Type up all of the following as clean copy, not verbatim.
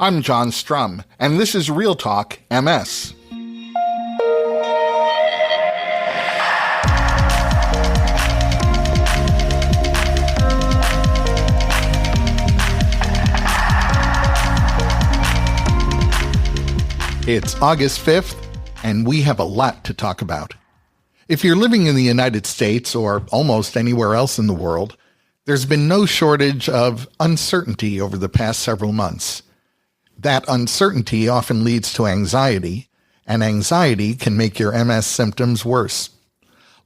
I'm John Strum, and this is RealTalk MS. It's August 5th, and we have a lot to talk about. If you're living in the United States or almost anywhere else in the world, there's been no shortage of uncertainty over the past several months. That uncertainty often leads to anxiety, and anxiety can make your MS symptoms worse.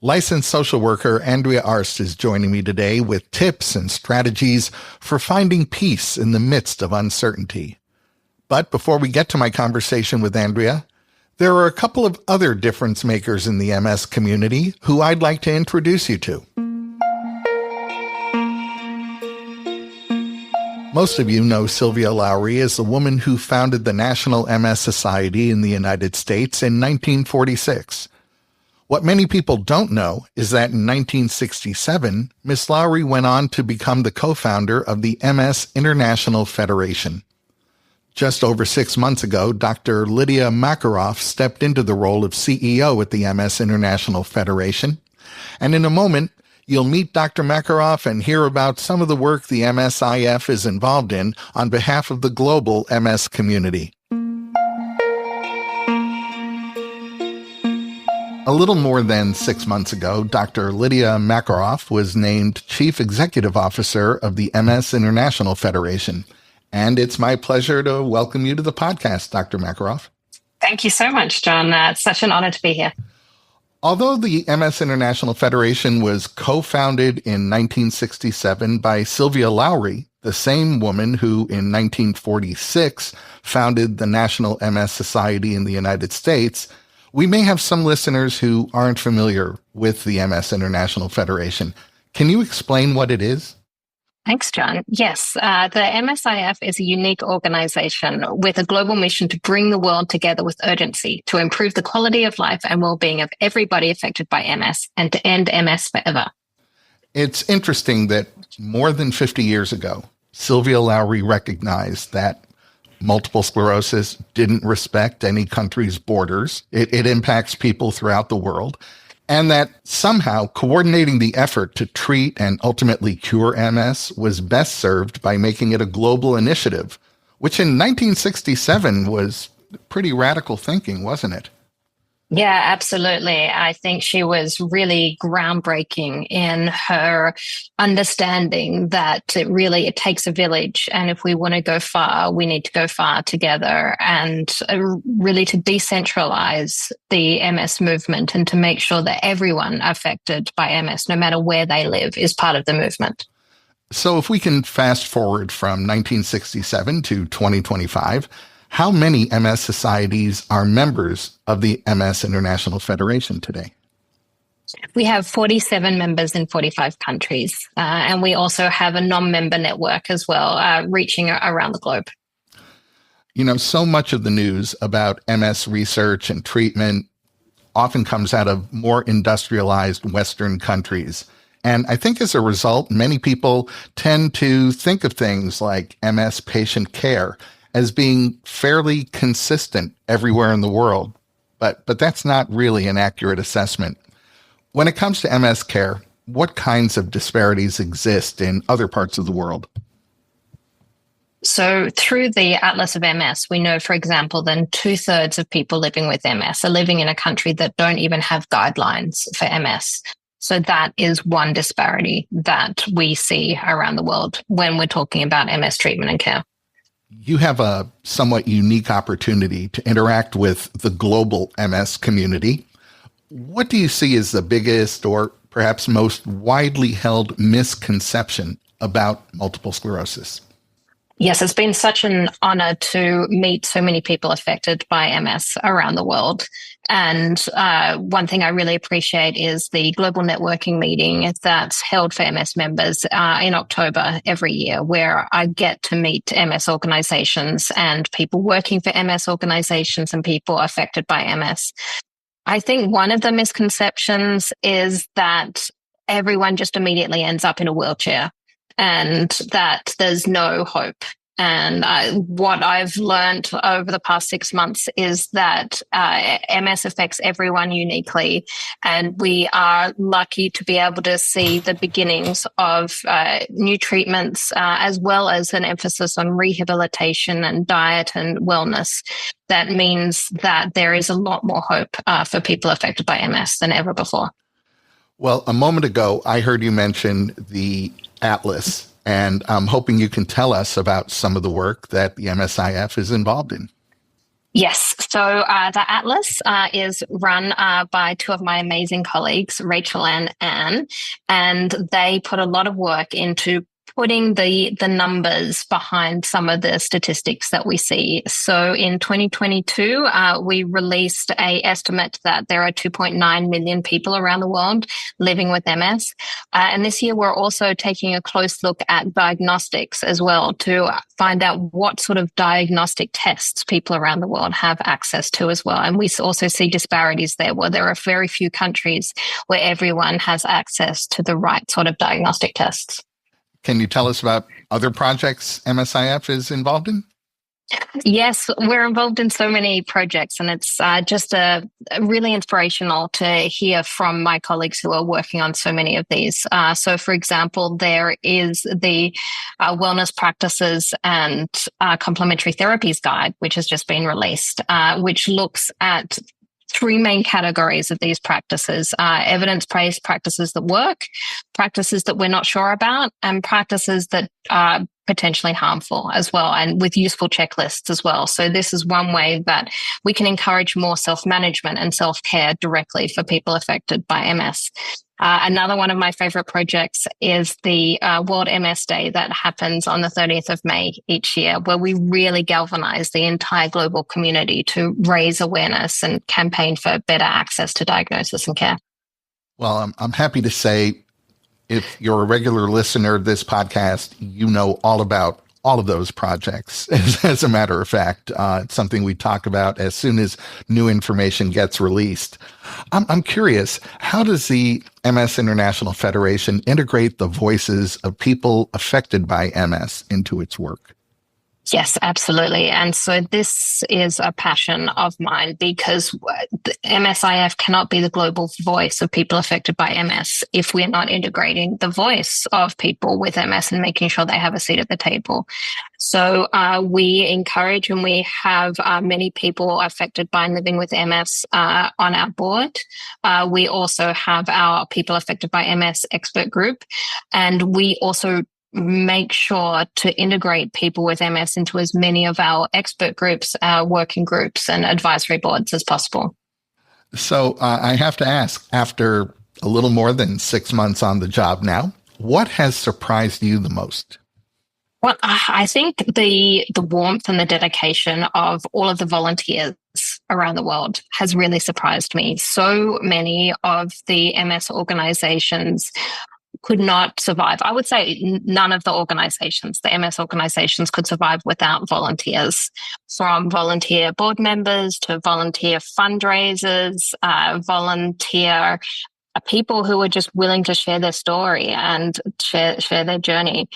Licensed social worker Andrea Arzt is joining me today with tips and strategies for finding peace in the midst of uncertainty. But before we get to my conversation with Andrea, there are a couple of other difference makers in the MS community who I'd like to introduce you to. Most of you know Sylvia Lowry as the woman who founded the National MS Society in the United States in 1946. What many people don't know is that in 1967, Miss Lowry went on to become the co-founder of the MS International Federation. Just over 6 months ago, Dr. Lydia Makaroff stepped into the role of CEO at the MS International Federation. And in a moment, you'll meet Dr. Makaroff and hear about some of the work the MSIF is involved in on behalf of the global MS community. A little more than 6 months ago, Dr. Lydia Makaroff was named Chief Executive Officer of the MS International Federation. And it's my pleasure to welcome you to the podcast, Dr. Makaroff. Thank you so much, John. It's such an honor to be here. Although the MS International Federation was co-founded in 1967 by Sylvia Lowry, the same woman who in 1946 founded the National MS Society in the United States, we may have some listeners who aren't familiar with the MS International Federation. Can you explain what it is? Thanks, John. Yes, the MSIF is a unique organization with a global mission to bring the world together with urgency to improve the quality of life and well-being of everybody affected by MS and to end MS forever. It's interesting that more than 50 years ago, Sylvia Lowry recognized that multiple sclerosis didn't respect any country's borders. It impacts people throughout the world. And that somehow coordinating the effort to treat and ultimately cure MS was best served by making it a global initiative, which in 1967 was pretty radical thinking, wasn't it? Yeah, absolutely. I think she was really groundbreaking in her understanding that it takes a village. And if we want to go far, we need to go far together and really to decentralize the MS movement and to make sure that everyone affected by MS, no matter where they live, is part of the movement. So if we can fast forward from 1967 to 2025, how many MS societies are members of the MS International Federation today? We have 47 members in 45 countries, and we also have a non-member network as well, reaching around the globe. You know, so much of the news about MS research and treatment often comes out of more industrialized Western countries. And I think as a result, many people tend to think of things like MS patient care as being fairly consistent everywhere in the world. But that's not really an accurate assessment. When it comes to MS care, what kinds of disparities exist in other parts of the world? So through the Atlas of MS, we know, for example, that 2/3 of people living with MS are living in a country that don't even have guidelines for MS. So that is one disparity that we see around the world when we're talking about MS treatment and care. You have a somewhat unique opportunity to interact with the global MS community. What do you see as the biggest or perhaps most widely held misconception about multiple sclerosis? Yes, it's been such an honor to meet so many people affected by MS around the world. And one thing I really appreciate is the global networking meeting that's held for MS members in October every year, where I get to meet MS organizations and people working for MS organizations and people affected by MS. I think one of the misconceptions is that everyone just immediately ends up in a wheelchair and that there's no hope And what I've learned over the past 6 months is that MS affects everyone uniquely. And we are lucky to be able to see the beginnings of new treatments, as well as an emphasis on rehabilitation and diet and wellness. That means that there is a lot more hope for people affected by MS than ever before. Well, a moment ago, I heard you mention the Atlas, and I'm hoping you can tell us about some of the work that the MSIF is involved in. Yes. So the Atlas is run by two of my amazing colleagues, Rachel and Anne, and they put a lot of work into putting the numbers behind some of the statistics that we see. So in 2022, we released an estimate that there are 2.9 million people around the world living with MS. And this year, we're also taking a close look at diagnostics as well to find out what sort of diagnostic tests people around the world have access to as well. And we also see disparities there, where there are very few countries where everyone has access to the right sort of diagnostic tests. Can you tell us about other projects MSIF is involved in? Yes, we're involved in so many projects, and it's just really inspirational to hear from my colleagues who are working on so many of these. So, for example, there is the Wellness Practices and Complementary Therapies Guide, which has just been released, which looks at three main categories of these practices: evidence-based practices that work, practices that we're not sure about, and practices that are potentially harmful as well, and with useful checklists as well. So this is one way that we can encourage more self-management and self-care directly for people affected by MS. Another one of my favorite projects is the World MS Day that happens on the 30th of May each year, where we really galvanize the entire global community to raise awareness and campaign for better access to diagnosis and care. Well, I'm happy to say, if you're a regular listener to this podcast, you know all about all of those projects. As a matter of fact, it's something we talk about as soon as new information gets released. I'm curious, how does the MS International Federation integrate the voices of people affected by MS into its work? Yes, absolutely. And so this is a passion of mine, because the MSIF cannot be the global voice of people affected by MS if we're not integrating the voice of people with MS and making sure they have a seat at the table. So we encourage, and we have many people affected by and living with MS on our board. We also have our people affected by MS expert group, and we also make sure to integrate people with MS into as many of our expert groups, our working groups, and advisory boards as possible. So I have to ask, after a little more than 6 months on the job now, what has surprised you the most? Well, I think the warmth and the dedication of all of the volunteers around the world has really surprised me. So many of the MS organizations could not survive. I would say none of the organizations, the MS organizations, could survive without volunteers, from volunteer board members to volunteer fundraisers, volunteer people who are just willing to share their story and share their journey.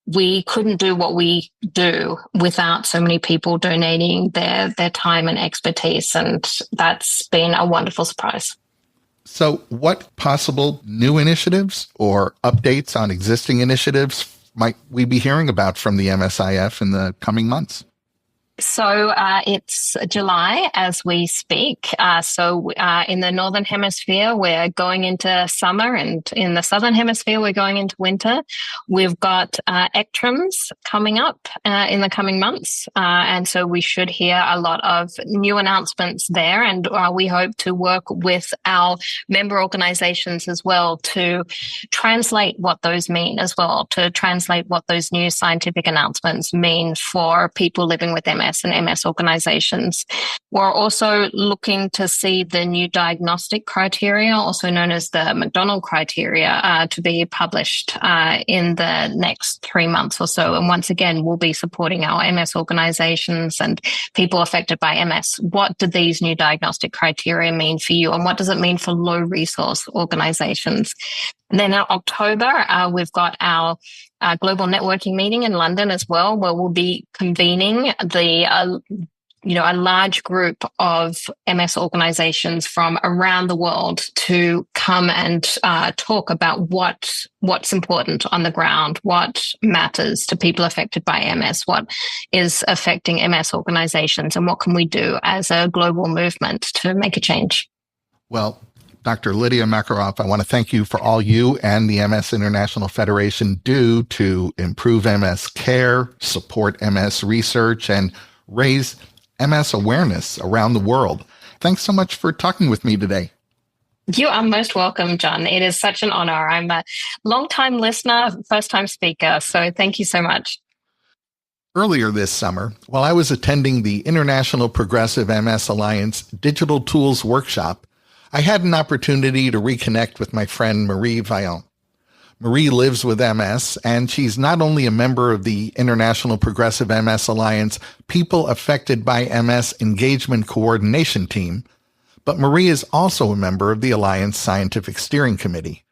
We couldn't do what we do without so many people donating their time and expertise, and that's been a wonderful surprise. So what possible new initiatives or updates on existing initiatives might we be hearing about from the MSIF in the coming months? So it's July as we speak. So in the Northern Hemisphere, we're going into summer, and in the Southern Hemisphere, we're going into winter. We've got ECTRIMS coming up in the coming months. And so we should hear a lot of new announcements there. And we hope to work with our member organizations as well to translate what those mean as well, to translate what those new scientific announcements mean for people living with MS and MS organizations. We're also looking to see the new diagnostic criteria, also known as the McDonald criteria, to be published in the next 3 months or so. And once again, we'll be supporting our MS organizations and people affected by MS. What do these new diagnostic criteria mean for you? And what does it mean for low resource organizations? And then in October, we've got our global networking meeting in London as well, where we'll be convening a large group of MS organizations from around the world to come and talk about what's important on the ground, what matters to people affected by MS, what is affecting MS organizations, and what can we do as a global movement to make a change. Well, Dr. Lydia Makaroff, I want to thank you for all you and the MS International Federation do to improve MS care, support MS research, and raise MS awareness around the world. Thanks so much for talking with me today. You are most welcome, John. It is such an honor. I'm a long-time listener, first-time speaker, so thank you so much. Earlier this summer, while I was attending the International Progressive MS Alliance Digital Tools Workshop, I had an opportunity to reconnect with my friend Marie Vaillant. Marie lives with MS, and she's not only a member of the International Progressive MS Alliance People Affected by MS Engagement Coordination Team, but Marie is also a member of the Alliance Scientific Steering Committee.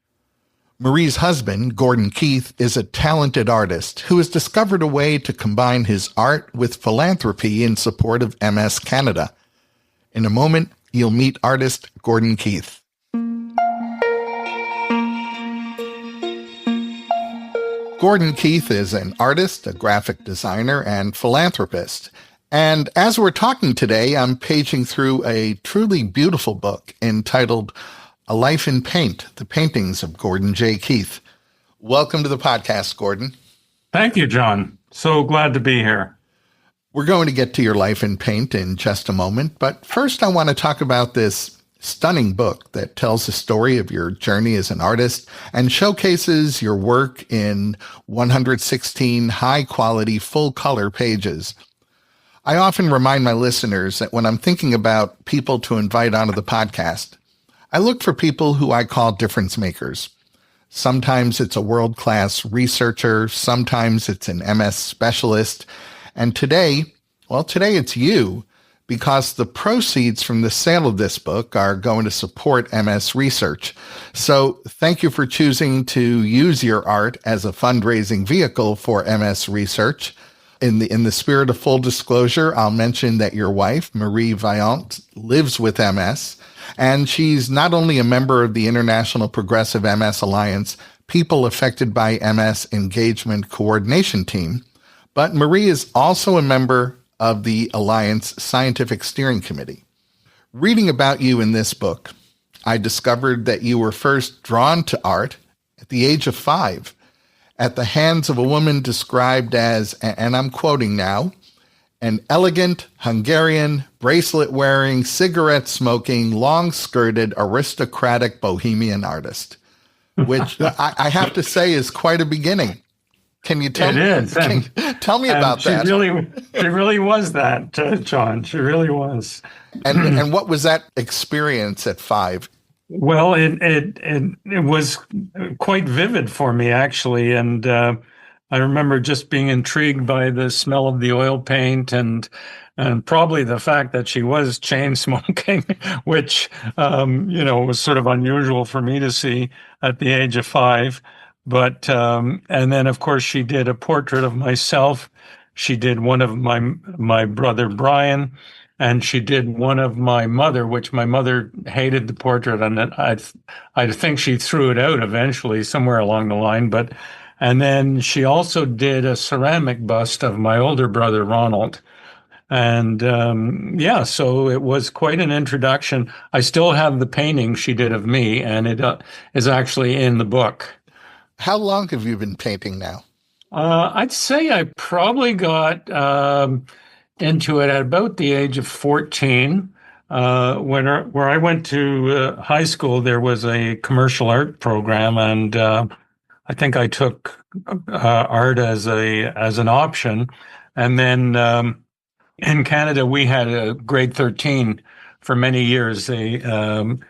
Marie's husband, Gordon Keith, is a talented artist who has discovered a way to combine his art with philanthropy in support of MS Canada. In a moment, you'll meet artist Gordon Keith. Gordon Keith is an artist, a graphic designer, and philanthropist. And as we're talking today, I'm paging through a truly beautiful book entitled A Life in Paint, The Paintings of Gordon J. Keith. Welcome to the podcast, Gordon. Thank you, John. So glad to be here. We're going to get to your life in paint in just a moment, but first I want to talk about this stunning book that tells the story of your journey as an artist and showcases your work in 116 high-quality, full-color pages. I often remind my listeners that when I'm thinking about people to invite onto the podcast, I look for people who I call difference makers. Sometimes it's a world-class researcher, sometimes it's an MS specialist, and today it's you, because the proceeds from the sale of this book are going to support MS research. So thank you for choosing to use your art as a fundraising vehicle for MS research. In the spirit of full disclosure, I'll mention that your wife, Marie Vaillant, lives with MS, and she's not only a member of the International Progressive MS Alliance People Affected by MS Engagement Coordination Team, but Marie is also a member of the Alliance Scientific Steering Committee. Reading about you in this book, I discovered that you were first drawn to art at the age of 5, at the hands of a woman described as, and I'm quoting now, an elegant, Hungarian, bracelet-wearing, cigarette-smoking, long-skirted, aristocratic bohemian artist, which I have to say is quite a beginning. Can you tell tell me about that? She really was that, John. She really was. And what was that experience at 5? Well, it was quite vivid for me, actually. And I remember just being intrigued by the smell of the oil paint and probably the fact that she was chain smoking, which, was sort of unusual for me to see at the age of 5. But, and then of course she did a portrait of myself. She did one of my brother, Brian, and she did one of my mother, which my mother hated the portrait. And I think she threw it out eventually somewhere along the line. And then she also did a ceramic bust of my older brother, Ronald. And, so it was quite an introduction. I still have the painting she did of me, and it is actually in the book. How long have you been painting now? I'd say I probably got into it at about the age of 14. Where I went to high school, there was a commercial art program, and I think I took art as an option. And then in Canada, we had a grade 13 for many years. And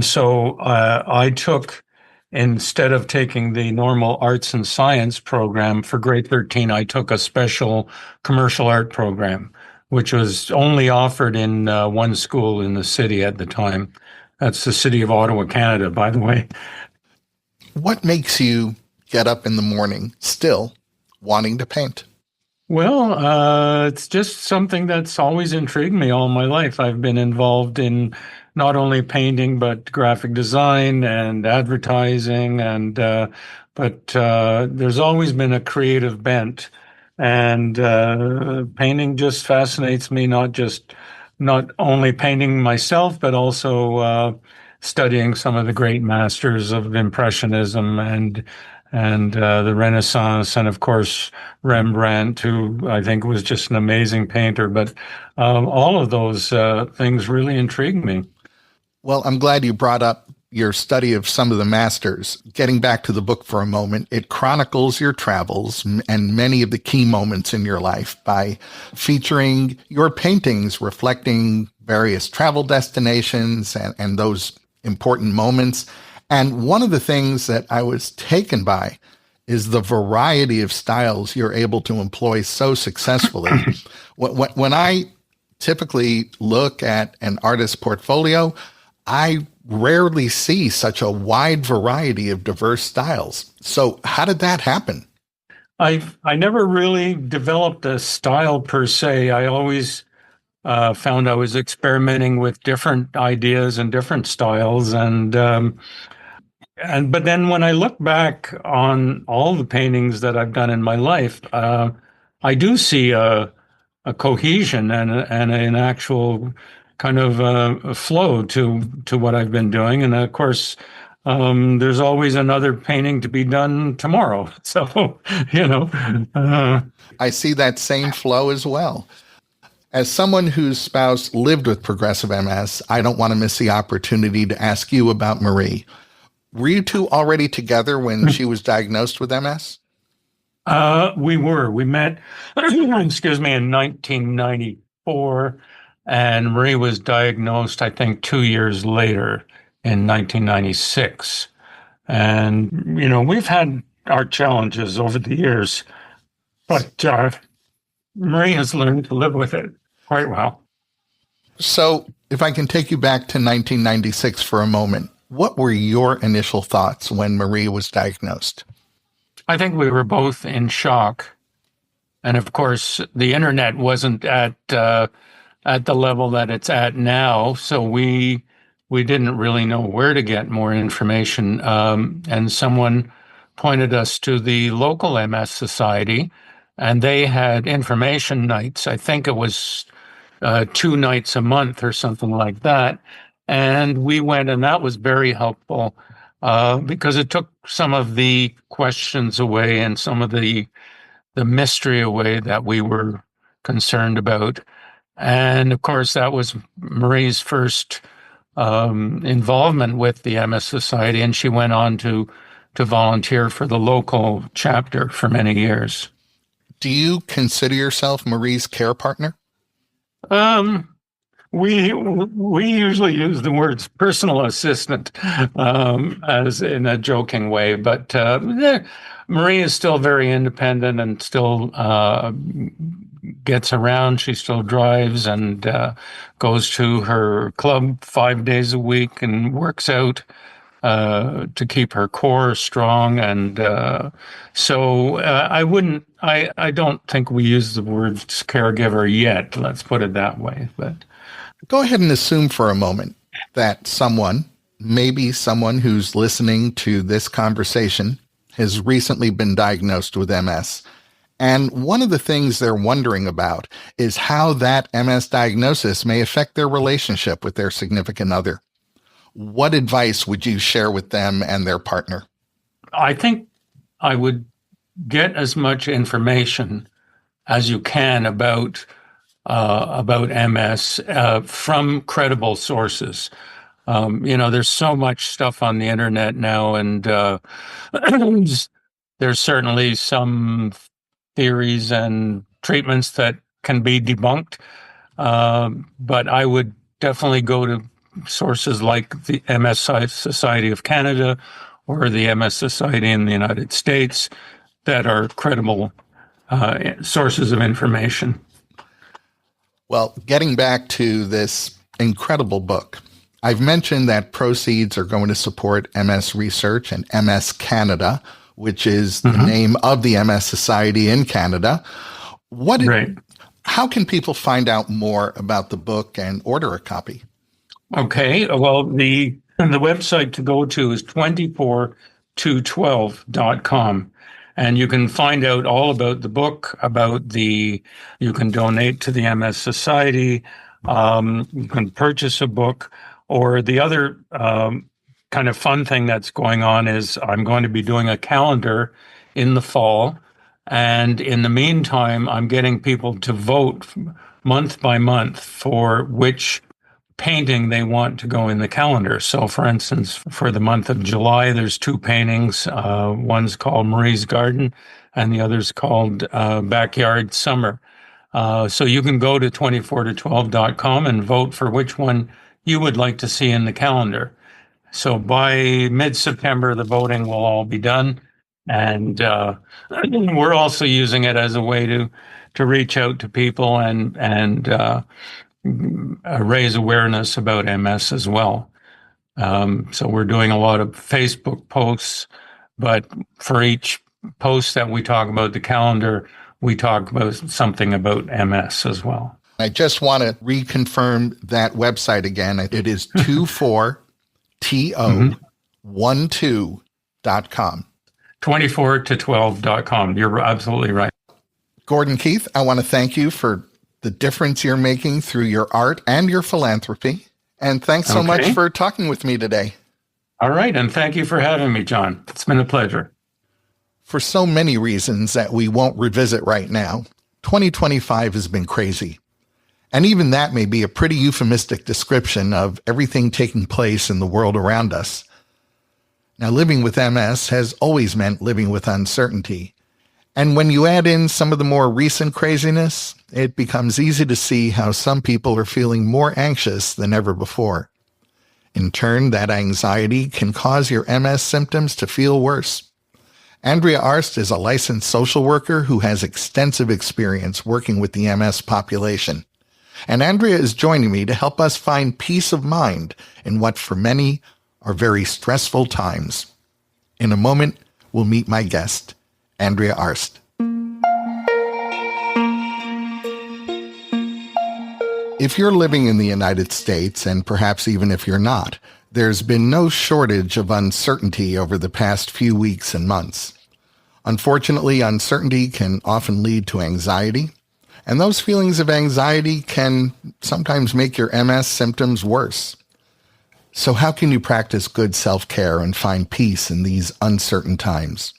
so I took. Instead of taking the normal arts and science program for grade 13, I took a special commercial art program, which was only offered in one school in the city at the time. That's the city of Ottawa, Canada, by the way. What makes you get up in the morning still wanting to paint? Well, it's just something that's always intrigued me all my life. I've been involved in not only painting, but graphic design and advertising, and there's always been a creative bent, and painting just fascinates me. Not only painting myself, but also studying some of the great masters of Impressionism and the Renaissance, and of course Rembrandt, who I think was just an amazing painter. But all of those things really intrigue me. Well, I'm glad you brought up your study of some of the masters. Getting back to the book for a moment, it chronicles your travels and many of the key moments in your life by featuring your paintings reflecting various travel destinations and those important moments. And one of the things that I was taken by is the variety of styles you're able to employ so successfully. When I typically look at an artist's portfolio, I rarely see such a wide variety of diverse styles. So how did that happen? I never really developed a style per se. I always found I was experimenting with different ideas and different styles, but then when I look back on all the paintings that I've done in my life, I do see a cohesion and an actual kind of a flow to what I've been doing. And of course, there's always another painting to be done tomorrow. So, you know. I see that same flow as well. As someone whose spouse lived with progressive MS, I don't want to miss the opportunity to ask you about Marie. Were you two already together when she was diagnosed with MS? We were. We met, excuse me, in 1994, and Marie was diagnosed, I think, 2 years later in 1996. And, you know, we've had our challenges over the years, but Marie has learned to live with it quite well. So if I can take you back to 1996 for a moment, what were your initial thoughts when Marie was diagnosed? I think we were both in shock. And of course, the internet wasn't at the level that it's at now. So we didn't really know where to get more information. And someone pointed us to the local MS Society, and they had information nights. I think it was 2 nights a month or something like that. And we went, and that was very helpful because it took some of the questions away and some of the mystery away that we were concerned about. And of course, that was Marie's first involvement with the MS Society, and she went on to volunteer for the local chapter for many years. Do you consider yourself Marie's care partner? We usually use the words personal assistant as in a joking way, but Marie is still very independent and still gets around. She still drives and goes to her club 5 days a week and works out to keep her core strong. And I don't think we use the word caregiver yet. Let's put it that way. But go ahead and assume for a moment that someone, maybe someone who's listening to this conversation, has recently been diagnosed with MS. And one of the things they're wondering about is how that MS diagnosis may affect their relationship with their significant other. What advice would you share with them and their partner? I think I would get as much information as you can about MS from credible sources. There's so much stuff on the internet now, and there's certainly some theories and treatments that can be debunked. But I would definitely go to sources like the MS Society of Canada or the MS Society in the United States that are credible sources of information. Well, getting back to this incredible book, I've mentioned that proceeds are going to support MS research and MS Canada, which is the name of the MS Society in Canada. Right. How can people find out more about the book and order a copy? Okay. Well, the website to go to is 24212.com. And you can find out all about the book, you can donate to the MS Society, you can purchase a book, or the other kind of fun thing that's going on is I'm going to be doing a calendar in the fall. And in the meantime, I'm getting people to vote month by month for which painting they want to go in the calendar. So, for instance, for the month of July, there's two paintings. One's called Marie's Garden, and the other's called Backyard Summer. So you can go to 24to12.com and vote for which one you would like to see in the calendar. So by mid-September, the voting will all be done. And we're also using it as a way to reach out to people and raise awareness about MS as well. So we're doing a lot of Facebook posts, but for each post that we talk about the calendar, we talk about something about MS as well. I just want to reconfirm that website again. It is 24to12.com. 24to12.com. You're absolutely right. Gordon Keith, I want to thank you for the difference you're making through your art and your philanthropy. And thanks so much for talking with me today. All right. And thank you for having me, John. It's been a pleasure. For so many reasons that we won't revisit right now, 2025 has been crazy. And even that may be a pretty euphemistic description of everything taking place in the world around us. Now, living with MS has always meant living with uncertainty. And when you add in some of the more recent craziness, it becomes easy to see how some people are feeling more anxious than ever before. In turn, that anxiety can cause your MS symptoms to feel worse. Andrea Arzt is a licensed social worker who has extensive experience working with the MS population. And Andrea is joining me to help us find peace of mind in what for many are very stressful times. In a moment, we'll meet my guest, Andrea Arzt. If you're living in the United States, and perhaps even if you're not, there's been no shortage of uncertainty over the past few weeks and months. Unfortunately, uncertainty can often lead to anxiety, and those feelings of anxiety can sometimes make your MS symptoms worse. So how can you practice good self-care and find peace in these uncertain times?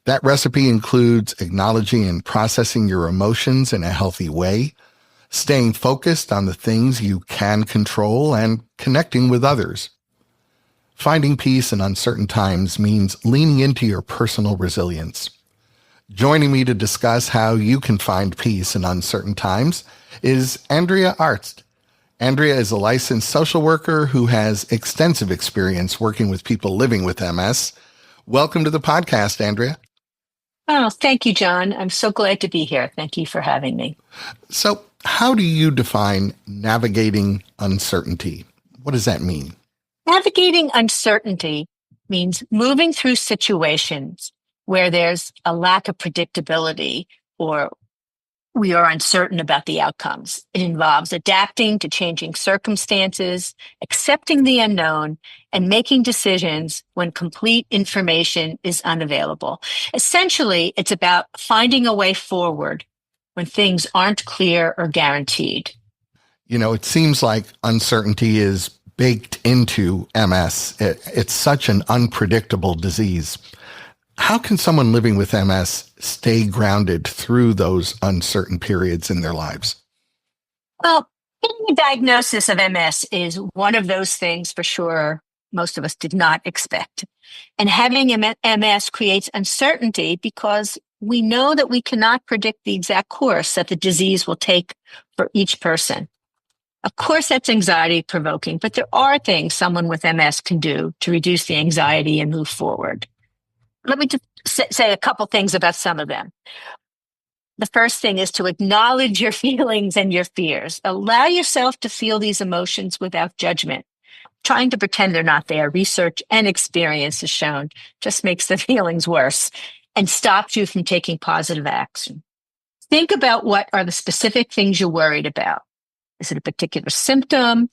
That recipe includes acknowledging and processing your emotions in a healthy way, staying focused on the things you can control, and connecting with others. Finding peace in uncertain times means leaning into your personal resilience. Joining me to discuss how you can find peace in uncertain times is Andrea Arzt. Andrea is a licensed social worker who has extensive experience working with people living with MS. Welcome to the podcast, Andrea. Oh, thank you, John. I'm so glad to be here. Thank you for having me. So, how do you define navigating uncertainty? What does that mean? Navigating uncertainty means moving through situations where there's a lack of predictability or we are uncertain about the outcomes. It involves adapting to changing circumstances, accepting the unknown, and making decisions when complete information is unavailable. Essentially, it's about finding a way forward when things aren't clear or guaranteed. You know, it seems like uncertainty is baked into MS. It's such an unpredictable disease. How can someone living with MS stay grounded through those uncertain periods in their lives? Well, getting a diagnosis of MS is one of those things for sure most of us did not expect. And having MS creates uncertainty because we know that we cannot predict the exact course that the disease will take for each person. Of course, that's anxiety provoking, but there are things someone with MS can do to reduce the anxiety and move forward. Let me just say a couple things about some of them. The first thing is to acknowledge your feelings and your fears. Allow yourself to feel these emotions without judgment. trying to pretend they're not there. Research and experience has shown just makes the feelings worse and stops you from taking positive action. Think about what are the specific things you're worried about. Is it a particular symptom,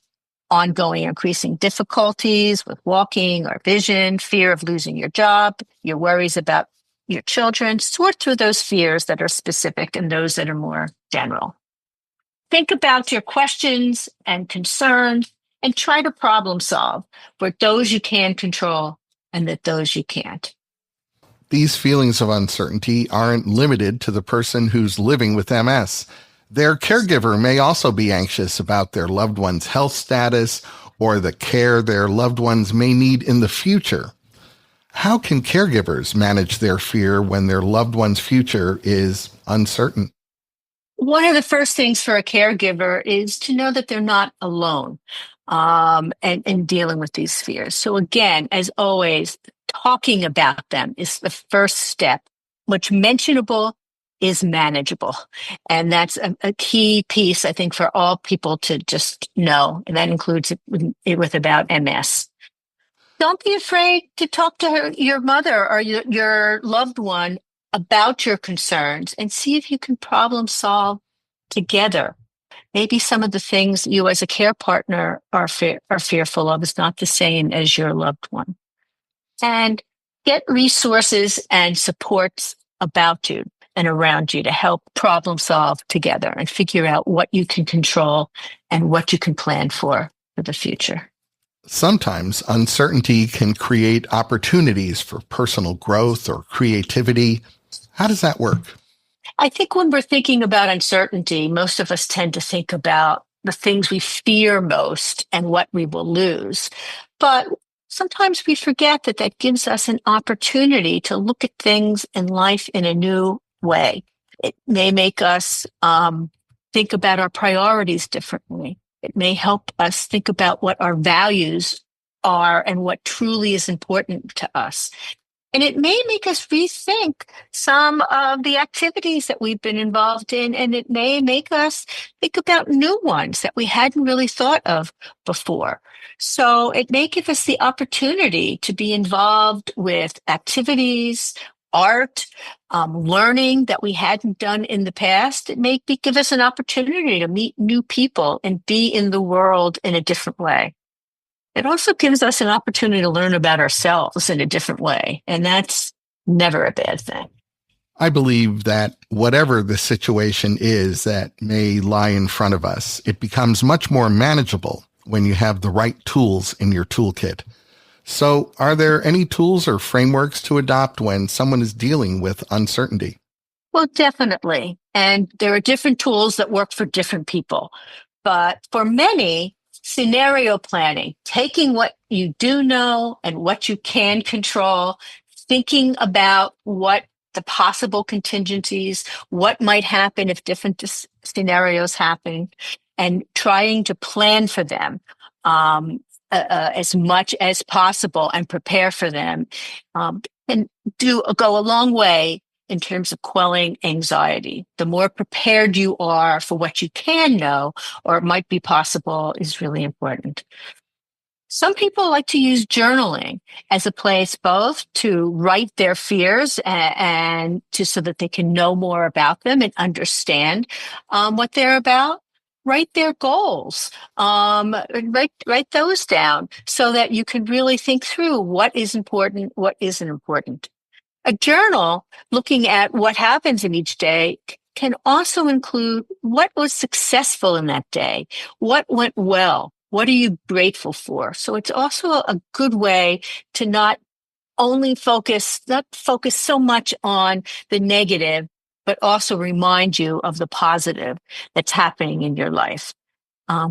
ongoing increasing difficulties with walking or vision, fear of losing your job, your worries about your children? Sort through those fears that are specific and those that are more general. Think about your questions and concerns and try to problem solve for those you can control and that those you can't. These feelings of uncertainty aren't limited to the person who's living with MS. Their caregiver may also be anxious about their loved one's health status or the care their loved ones may need in the future. How can caregivers manage their fear when their loved one's future is uncertain? One of the first things for a caregiver is to know that they're not alone and dealing with these fears. So again, as always, talking about them is the first step. What's mentionable is manageable. And that's a key piece, I think, for all people to just know. And that includes it with about MS. Don't be afraid to talk to your mother or your loved one about your concerns and see if you can problem solve together. Maybe some of the things you as a care partner are fearful of is not the same as your loved one. And get resources and supports about you and around you to help problem solve together and figure out what you can control and what you can plan for the future. Sometimes uncertainty can create opportunities for personal growth or creativity. How does that work? I think when we're thinking about uncertainty, most of us tend to think about the things we fear most and what we will lose. But sometimes we forget that that gives us an opportunity to look at things in life in a new way. It may make us think about our priorities differently. It may help us think about what our values are and what truly is important to us. And it may make us rethink some of the activities that we've been involved in, and it may make us think about new ones that we hadn't really thought of before. So it may give us the opportunity to be involved with activities, art, learning that we hadn't done in the past. It may give us an opportunity to meet new people and be in the world in a different way. It also gives us an opportunity to learn about ourselves in a different way, and that's never a bad thing. I believe that whatever the situation is that may lie in front of us, it becomes much more manageable when you have the right tools in your toolkit. So are there any tools or frameworks to adopt when someone is dealing with uncertainty? Well, definitely. And there are different tools that work for different people. But for many, scenario planning, taking what you do know and what you can control, thinking about what the possible contingencies, what might happen if different scenarios happen, and trying to plan for them as much as possible and prepare for them, and go a long way in terms of quelling anxiety. The more prepared you are for what you can know or it might be possible is really important. Some people like to use journaling as a place both to write their fears and so that they can know more about them and understand what they're about. Write their goals, write those down so that you can really think through what is important, what isn't important. A journal looking at what happens in each day can also include what was successful in that day, what went well, what are you grateful for. So it's also a good way to not focus so much on the negative, but also remind you of the positive that's happening in your life.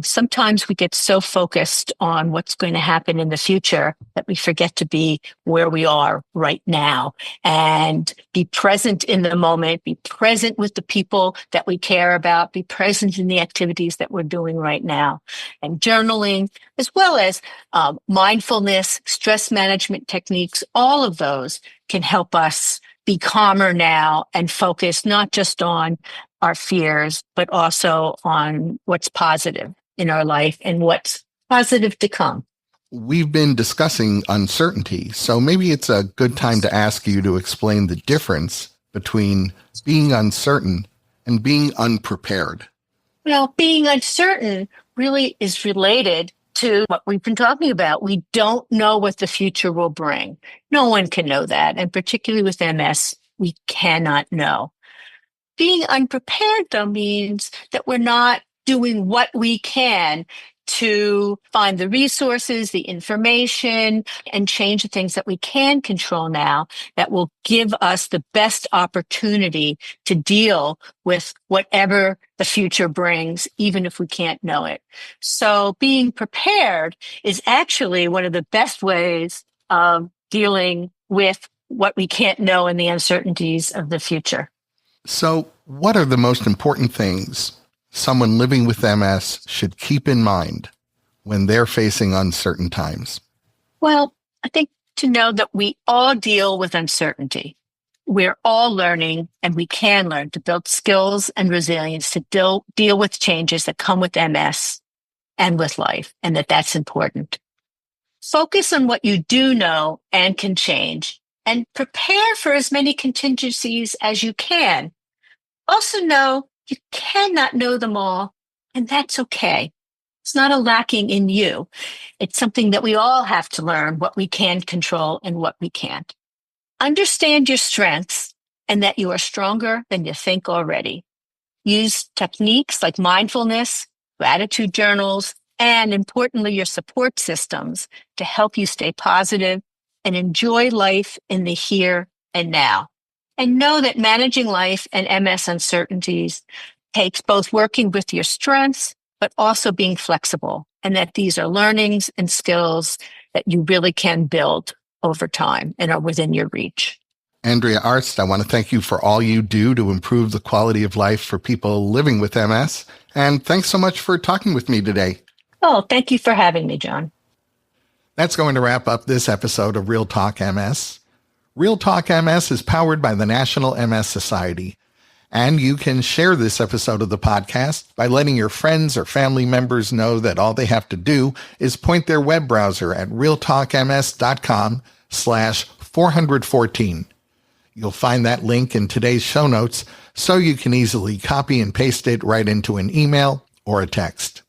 Sometimes we get so focused on what's going to happen in the future that we forget to be where we are right now and be present in the moment, be present with the people that we care about, be present in the activities that we're doing right now. And journaling, as well as mindfulness, stress management techniques, all of those can help us be calmer now and focus not just on our fears, but also on what's positive in our life and what's positive to come. We've been discussing uncertainty, so maybe it's a good time to ask you to explain the difference between being uncertain and being unprepared. Well, being uncertain really is related to what we've been talking about. We don't know what the future will bring. No one can know that. And particularly with MS, we cannot know. Being unprepared, though, means that we're not doing what we can to find the resources, the information, and change the things that we can control now that will give us the best opportunity to deal with whatever the future brings, even if we can't know it. So being prepared is actually one of the best ways of dealing with what we can't know and the uncertainties of the future. So, what are the most important things someone living with MS should keep in mind when they're facing uncertain times? Well, I think to know that we all deal with uncertainty. We're all learning, and we can learn to build skills and resilience to deal with changes that come with MS and with life, and that's important. Focus on what you do know and can change, and prepare for as many contingencies as you can. Also know you cannot know them all, and that's okay. It's not a lacking in you. It's something that we all have to learn, what we can control and what we can't. Understand your strengths and that you are stronger than you think already. Use techniques like mindfulness, gratitude journals, and importantly, your support systems to help you stay positive and enjoy life in the here and now. And know that managing life and MS uncertainties takes both working with your strengths, but also being flexible, and that these are learnings and skills that you really can build over time and are within your reach. Andrea Arzt, I want to thank you for all you do to improve the quality of life for people living with MS. And thanks so much for talking with me today. Oh, thank you for having me, John. That's going to wrap up this episode of Real Talk MS. Real Talk MS is powered by the National MS Society. And you can share this episode of the podcast by letting your friends or family members know that all they have to do is point their web browser at realtalkms.com/414. You'll find that link in today's show notes so you can easily copy and paste it right into an email or a text.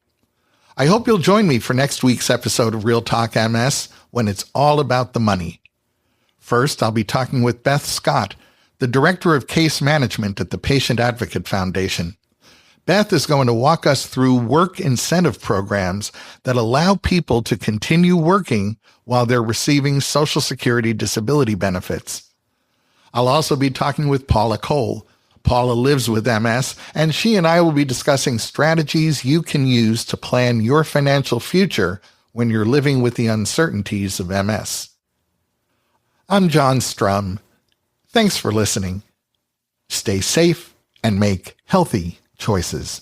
I hope you'll join me for next week's episode of Real Talk MS when it's all about the money. First, I'll be talking with Beth Scott, the Director of Case Management at the Patient Advocate Foundation. Beth is going to walk us through work incentive programs that allow people to continue working while they're receiving Social Security disability benefits. I'll also be talking with Paula Cole. Paula lives with MS, and she and I will be discussing strategies you can use to plan your financial future when you're living with the uncertainties of MS. I'm John Strum. Thanks for listening. Stay safe and make healthy choices.